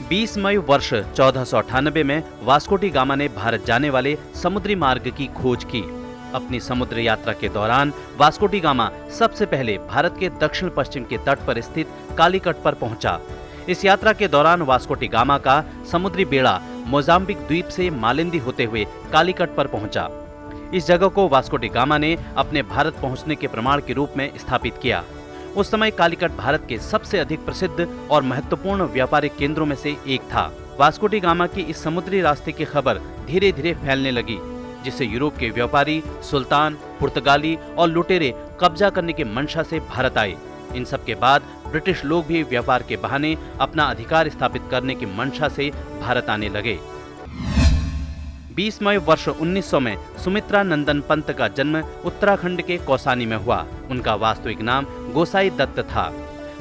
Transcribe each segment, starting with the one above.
20 मई वर्ष 1498 में Vasco D gamma ने भारत जाने वाले समुद्री मार्ग की खोज की। अपनी समुद्र यात्रा के दौरान वास्को डी गामा सबसे पहले भारत के दक्षिण पश्चिम के तट पर स्थित कालीकट पर पहुंचा। इस यात्रा के दौरान वास्को डी गामा का समुद्री बेड़ा मोजाम्बिक द्वीप से मालिंदी होते हुए कालीकट पर पहुंचा। इस जगह को वास्को डी गामा ने अपने भारत पहुंचने के प्रमाण के रूप में स्थापित किया। उस समय कालीकट भारत के सबसे अधिक प्रसिद्ध और महत्वपूर्ण व्यापारिक केंद्रों में से एक था। वास्को डी गामा की इस समुद्री रास्ते की खबर धीरे धीरे फैलने लगी, जिससे यूरोप के व्यापारी, सुल्तान, पुर्तगाली और लुटेरे कब्जा करने की मंशा से भारत आए। इन सब के बाद ब्रिटिश लोग भी व्यापार के बहाने अपना अधिकार स्थापित करने की मंशा से भारत आने लगे। 20 मई वर्ष 1900 में सुमित्रा नंदन पंत का जन्म उत्तराखंड के कौसानी में हुआ। उनका वास्तविक नाम गोसाई दत्त था।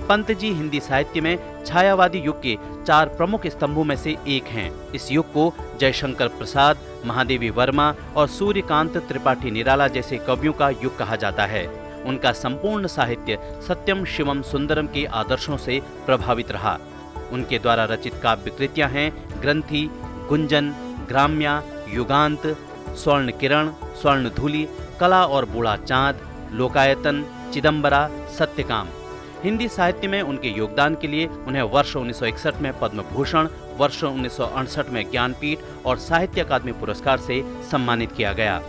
पंत जी हिंदी साहित्य में छायावादी युग के 4 प्रमुख स्तंभों में से एक हैं। इस युग को जयशंकर प्रसाद, महादेवी वर्मा और सूर्यकांत त्रिपाठी निराला जैसे कवियों का युग कहा जाता है। उनका संपूर्ण साहित्य सत्यम शिवम सुंदरम के आदर्शों से प्रभावित रहा। उनके द्वारा रचित काव्य कृतियां हैं ग्रंथि, गुंजन, ग्राम्या, युगांत, स्वर्ण किरण, स्वर्ण धूलि, कला और बूढ़ा चांद, लोकायतन, चिदंबरा, सत्यकाम। हिंदी साहित्य में उनके योगदान के लिए उन्हें वर्ष 1961 में पद्म भूषण, वर्ष 1968 में ज्ञानपीठ और साहित्य अकादमी पुरस्कार से सम्मानित किया गया।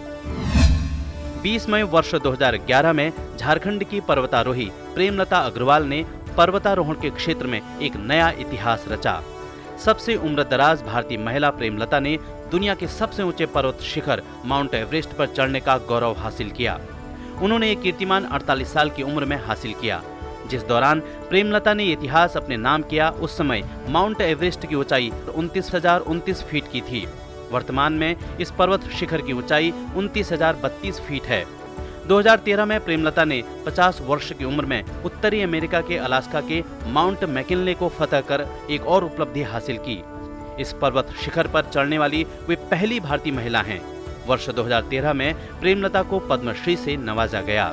20 मई वर्ष 2011 में झारखंड की पर्वतारोही प्रेमलता अग्रवाल ने पर्वतारोहण के क्षेत्र में एक नया इतिहास रचा। सबसे उम्रदराज भारतीय महिला प्रेमलता ने दुनिया के सबसे ऊंचे पर्वत शिखर माउंट एवरेस्ट पर चढ़ने का गौरव हासिल किया। उन्होंने ये कीर्तिमान 48 साल की उम्र में हासिल किया। जिस दौरान प्रेमलता ने इतिहास अपने नाम किया, उस समय माउंट एवरेस्ट की ऊंचाई 29,029 फीट की थी। वर्तमान में इस पर्वत शिखर की ऊंचाई 29,032 फीट है। 2013 में प्रेमलता ने 50 वर्ष की उम्र में उत्तरी अमेरिका के अलास्का के माउंट मैकिनले को फतह कर एक और उपलब्धि हासिल की। इस पर्वत शिखर पर चढ़ने वाली वे पहली भारतीय महिला हैं। वर्ष 2013 में प्रेमलता को पद्मश्री से नवाजा गया।